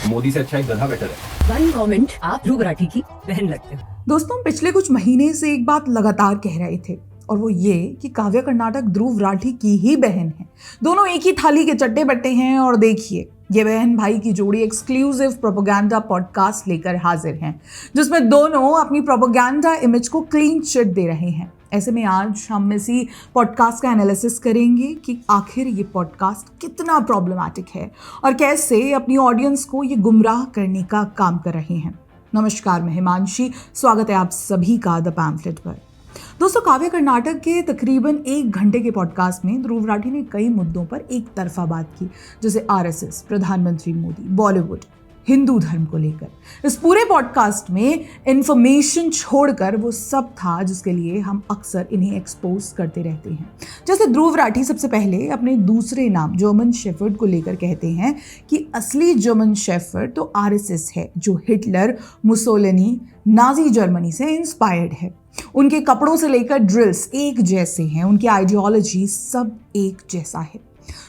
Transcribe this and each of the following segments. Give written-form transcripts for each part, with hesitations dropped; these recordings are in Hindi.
मोदी से अच्छा एक गधा बेटर है। वन कमेंट, आप ध्रुव राठी की बहन लगते हो। दोस्तों, पिछले कुछ महीने से एक बात लगातार कह रहे थे और वो ये कि काव्या कर्नाटक ध्रुव राठी की ही बहन है। दोनों एक ही थाली के चट्टे बट्टे हैं और देखिए ये बहन भाई की जोड़ी एक्सक्लूसिव प्रोपेगेंडा पॉडकास्ट लेकर हाजिर हैं, जिसमें दोनों अपनी प्रोपेगेंडा इमेज को क्लीन चिट दे रहे हैं। ऐसे में आज हम इसी पॉडकास्ट का एनालिसिस करेंगे कि आखिर ये पॉडकास्ट कितना प्रॉब्लमैटिक है और कैसे अपनी ऑडियंस को ये गुमराह करने का काम कर रहे हैं। नमस्कार, मैं हिमांशी, स्वागत है आप सभी का द पैम्फलेट पर। दोस्तों, काव्या कर्नाटक के तकरीबन 1 घंटे के पॉडकास्ट में ध्रुव राठी ने कई मुद्दों पर एक तरफा बात की, जैसे आरएसएस, प्रधानमंत्री मोदी, बॉलीवुड, हिंदू धर्म को लेकर। इस पूरे पॉडकास्ट में इंफॉर्मेशन छोड़कर वो सब था जिसके लिए हम अक्सर इन्हें एक्सपोज करते रहते हैं। जैसे ध्रुव राठी सबसे पहले अपने दूसरे नाम जर्मन शेफर्ड को लेकर कहते हैं कि असली जर्मन शेफर्ड तो आरएसएस है, जो हिटलर, मुसोलिनी, नाजी जर्मनी से इंस्पायर्ड है। उनके कपड़ों से लेकर ड्रिल्स एक जैसे हैं, उनकी आइडियोलॉजी सब एक जैसा है।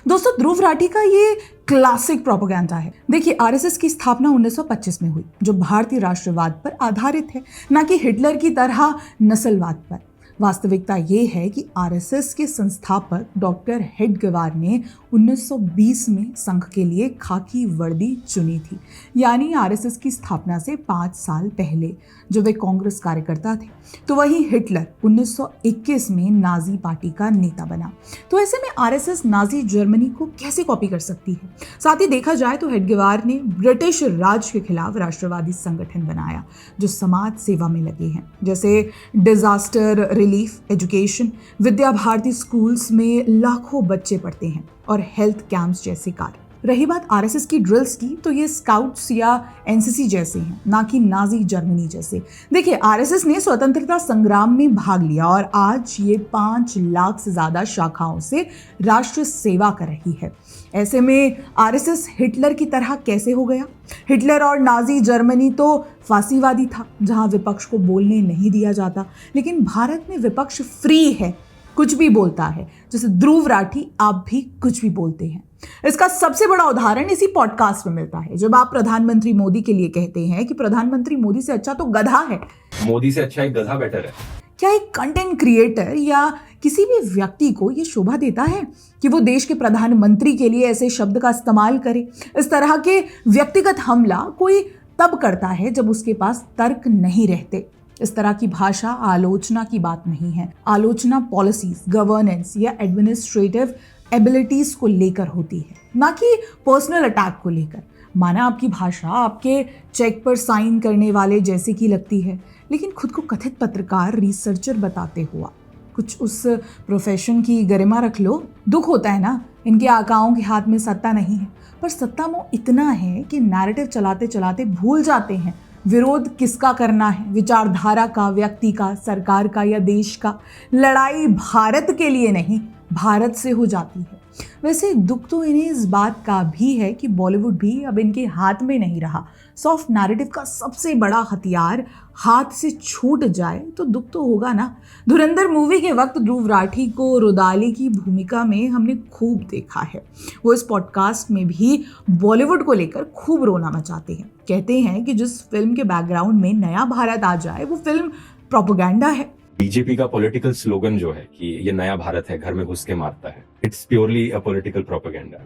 दोस्तों, ध्रुव राठी का ये क्लासिक प्रोपेगेंडा है। देखिए, आरएसएस की स्थापना 1925 में हुई, जो भारतीय राष्ट्रवाद पर आधारित है, ना कि हिटलर की तरह नस्लवाद पर। वास्तविकता ये है कि आरएसएस के संस्थापक डॉक्टर हेडगेवार ने 1920 में संघ के लिए खाकी वर्दी चुनी थी, यानी आरएसएस की स्थापना से 5 साल पहले, जब वे कांग्रेस कार्यकर्ता थे। तो वही हिटलर 1921 में नाजी पार्टी का नेता बना। तो ऐसे में आरएसएस नाजी जर्मनी को कैसे कॉपी कर सकती है? साथ ही देखा जाए तो हेडगेवार ने ब्रिटिश राज के खिलाफ राष्ट्रवादी संगठन बनाया, जो समाज सेवा में लगे हैं, जैसे disaster relief, education, Vidya Bharati schools में लाखों बच्चे पढ़ते हैं और हेल्थ कैंप्स जैसे कार्य। रही बात आरएसएस की ड्रिल्स की, तो ये स्काउट्स या एनसीसी जैसे हैं, ना कि नाजी जर्मनी जैसे। देखिए, आरएसएस ने स्वतंत्रता संग्राम में भाग लिया और आज ये 5 लाख से ज्यादा शाखाओं से राष्ट्र सेवा कर रही है। ऐसे में आरएसएस हिटलर की तरह कैसे हो गया? हिटलर और नाजी जर्मनी तो फांसीवादी था, जहां विपक्ष को बोलने नहीं दिया जाता, लेकिन भारत में विपक्ष फ्री है, कुछ भी बोलता है। जैसे ध्रुव राठी आप भी कुछ भी बोलते हैं। इसका सबसे बड़ा उदाहरण इसी पॉडकास्ट में मिलता है, जब आप प्रधानमंत्री मोदी के लिए कहते हैं कि प्रधानमंत्री मोदी से अच्छा तो गधा है। मोदी से अच्छा एक गधा बेटर है। क्या एक कंटेंट क्रिएटर या किसी भी व्यक्ति को यह शोभा देता है कि वो देश के प्रधानमंत्री के लिए ऐसे शब्द का इस्तेमाल करे? इस तरह के व्यक्तिगत हमला कोई तब करता है जब उसके पास तर्क नहीं रहते। इस तरह की भाषा आलोचना की बात नहीं है। आलोचना पॉलिसीज, गवर्नेंस या एडमिनिस्ट्रेटिव एबिलिटीज को लेकर होती है, ना कि पर्सनल अटैक को लेकर। माना आपकी भाषा आपके चेक पर साइन करने वाले जैसे की लगती है, लेकिन खुद को कथित पत्रकार, रिसर्चर बताते हुआ कुछ उस प्रोफेशन की गरिमा रख लो। दुख होता है ना, इनके आकाओं के हाथ में सत्ता नहीं है, पर सत्ता मोह इतना है कि नैरेटिव चलाते चलाते भूल जाते हैं विरोध किसका करना है, विचारधारा का, व्यक्ति का, सरकार का या देश का। लड़ाई भारत के लिए नहीं, भारत से हो जाती है। वैसे दुख तो इन्हें इस बात का भी है कि बॉलीवुड भी अब इनके हाथ में नहीं रहा। सॉफ्ट नैरेटिव का सबसे बड़ा हथियार हाथ से छूट जाए तो दुख तो होगा ना। धुरंधर मूवी के वक्त ध्रुव राठी को रुदाली की भूमिका में हमने खूब देखा है। वो इस पॉडकास्ट में भी बॉलीवुड को लेकर खूब रोना मचाते हैं। कहते हैं कि जिस फिल्म के बैकग्राउंड में नया भारत आ जाए वो फिल्म प्रोपेगेंडा है। बीजेपी का पॉलिटिकल स्लोगन जो है कि ये नया भारत है, घर में घुस के मारता है, it's purely a political propaganda.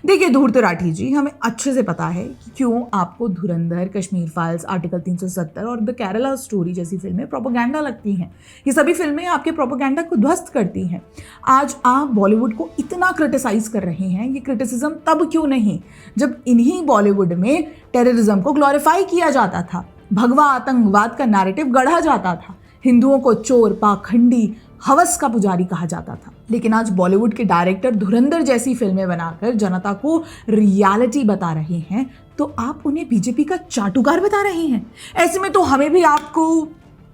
देखिए ध्रुव राठी जी, हमें अच्छे से पता है कि क्यों आपको धुरंधर, कश्मीर फाइल्स, आर्टिकल 370 और द केरला स्टोरी जैसी फिल्में प्रोपेगेंडा लगती हैं। ये सभी फिल्में आपके प्रोपेगेंडा को ध्वस्त करती हैं। आज आप बॉलीवुड को इतना क्रिटिसाइज कर रहे हैं, ये क्रिटिसिज्म तब क्यों नहीं जब इन्हीं बॉलीवुड में टेररिज्म को ग्लोरीफाई किया जाता था, भगवा आतंकवाद का नैरेटिव गढ़ा जाता था, हिंदुओं को चोर, पाखंडी, हवस का पुजारी कहा जाता था। लेकिन आज बॉलीवुड के डायरेक्टर धुरंधर जैसी फिल्में बनाकर जनता को रियलिटी बता रहे हैं, तो आप उन्हें बीजेपी का चाटुकार बता रहे हैं। ऐसे में तो हमें भी आपको,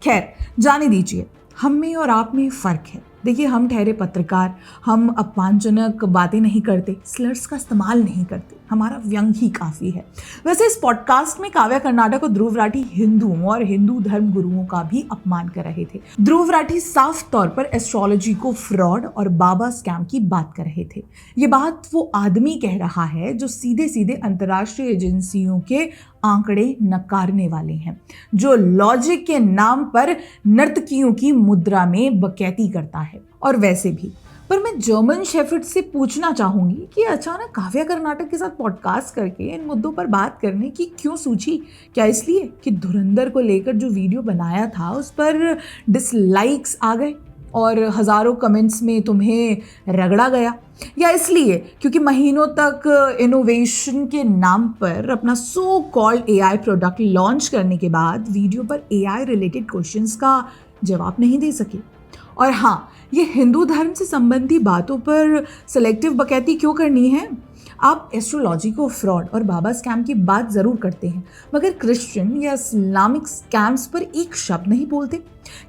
खैर जाने दीजिए, हम में और आप में फर्क है। देखिए, हम ठहरे पत्रकार, हम अपमानजनक बातें नहीं करते, स्लर्स का इस्तेमाल नहीं करते, हमारा व्यंग ही काफ़ी है। वैसे इस पॉडकास्ट में काव्या कर्नाटक और ध्रुव राठी हिंदुओं और हिंदू धर्म गुरुओं का भी अपमान कर रहे थे। ध्रुव राठी साफ तौर पर एस्ट्रोलॉजी को फ्रॉड और बाबा स्कैम की बात कर रहे थे। ये बात वो आदमी कह रहा है जो सीधे सीधे अंतर्राष्ट्रीय एजेंसियों के आंकड़े नकारने वाले हैं, जो लॉजिक के नाम पर नर्तकियों की मुद्रा में बकैती करता है। और वैसे भी, पर मैं जर्मन शेफर्ड से पूछना चाहूंगी कि अचानक काव्या कर्नाटक के साथ पॉडकास्ट करके इन मुद्दों पर बात करने की क्यों सूझी? क्या इसलिए कि धुरंधर को लेकर जो वीडियो बनाया था उस पर डिसलाइक्स आ गए और हजारों कमेंट्स में तुम्हें रगड़ा गया, या इसलिए क्योंकि महीनों तक इनोवेशन के नाम पर अपना so called AI product launch करने के बाद वीडियो पर एआई रिलेटेड क्वेश्चंस का जवाब नहीं दे सके? और हाँ, ये हिंदू धर्म से संबंधी बातों पर सेलेक्टिव बकैती क्यों करनी है? आप एस्ट्रोलॉजी को फ्रॉड और बाबा स्कैम की बात ज़रूर करते हैं, मगर क्रिश्चियन या इस्लामिक स्कैम्स पर एक शब्द नहीं बोलते।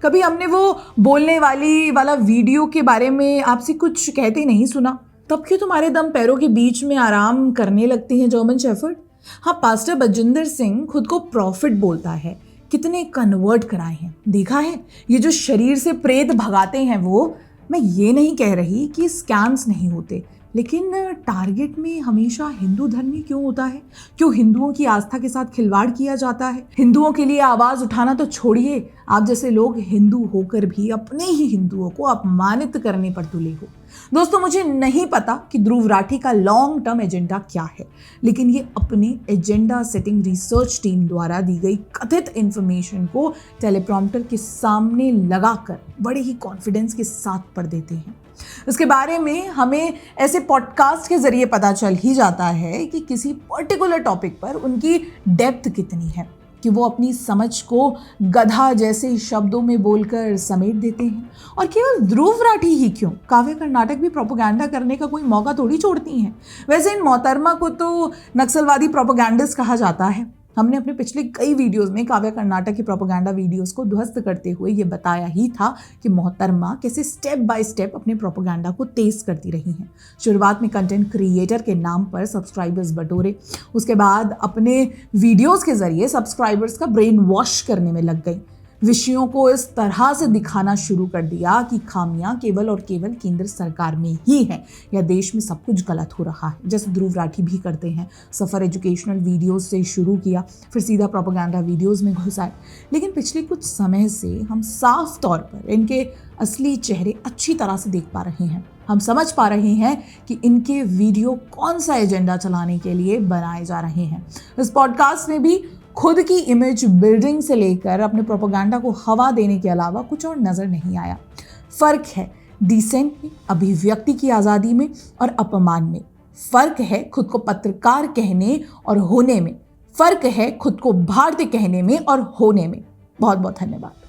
कभी हमने वो बोलने वाला वीडियो के बारे में आपसे कुछ कहते नहीं सुना। तब क्यों तुम्हारे दम पैरों के बीच में आराम करने लगते हैं जर्मन शेफर्ड? हाँ, पास्टर बजिंदर सिंह खुद को प्रॉफिट बोलता है। कितने कन्वर्ट कराए हैं देखा है? ये जो शरीर से प्रेत भगाते हैं वो, मैं ये नहीं कह रही कि स्कैम्स नहीं होते, लेकिन टारगेट में हमेशा हिंदू धर्म ही क्यों होता है? क्यों हिंदुओं की आस्था के साथ खिलवाड़ किया जाता है? हिंदुओं के लिए आवाज़ उठाना तो छोड़िए, आप जैसे लोग हिंदू होकर भी अपने ही हिंदुओं को अपमानित करने पर तुले हो। दोस्तों, मुझे नहीं पता कि ध्रुव राठी का लॉन्ग टर्म एजेंडा क्या है, लेकिन ये अपने एजेंडा सेटिंग रिसर्च टीम द्वारा दी गई कथित इंफॉर्मेशन को टेलीप्रॉम्प्टर के सामने लगाकर बड़े ही कॉन्फिडेंस के साथ पढ़ देते हैं। इसके बारे में हमें ऐसे पॉडकास्ट के जरिए पता चल ही जाता है कि किसी पर्टिकुलर टॉपिक पर उनकी डेप्थ कितनी है, कि वो अपनी समझ को गधा जैसे शब्दों में बोलकर समेट देते हैं। और केवल ध्रुव राठी ही क्यों, काव्या कर्नाटक भी प्रोपेगेंडा करने का कोई मौका थोड़ी छोड़ती हैं। वैसे इन मोहतरमा को तो नक्सलवादी प्रोपेगेंडिस्ट कहा जाता है। हमने अपने पिछले कई वीडियोस में काव्या कर्नाटक की प्रोपेगेंडा वीडियोस को ध्वस्त करते हुए ये बताया ही था कि मोहतरमा कैसे स्टेप बाय स्टेप अपने प्रोपेगेंडा को तेज करती रही हैं। शुरुआत में कंटेंट क्रिएटर के नाम पर सब्सक्राइबर्स बटोरे, उसके बाद अपने वीडियोस के जरिए सब्सक्राइबर्स का ब्रेन वॉश करने में लग गई। विषयों को इस तरह से दिखाना शुरू कर दिया कि खामियां केवल और केवल केंद्र सरकार में ही है या देश में सब कुछ गलत हो रहा है, जैसे ध्रुव राठी भी करते हैं। सफ़र एजुकेशनल वीडियोस से शुरू किया, फिर सीधा प्रोपेगेंडा वीडियोस में घुस आए। लेकिन पिछले कुछ समय से हम साफ तौर पर इनके असली चेहरे अच्छी तरह से देख पा रहे हैं। हम समझ पा रहे हैं कि इनके वीडियो कौन सा एजेंडा चलाने के लिए बनाए जा रहे हैं। इस पॉडकास्ट में भी खुद की इमेज बिल्डिंग से लेकर अपने प्रोपेगेंडा को हवा देने के अलावा कुछ और नज़र नहीं आया। फ़र्क है डिसेंट में, अभिव्यक्ति की आज़ादी में और अपमान में। फ़र्क है खुद को पत्रकार कहने और होने में। फ़र्क है खुद को भारतीय कहने में और होने में। बहुत बहुत धन्यवाद।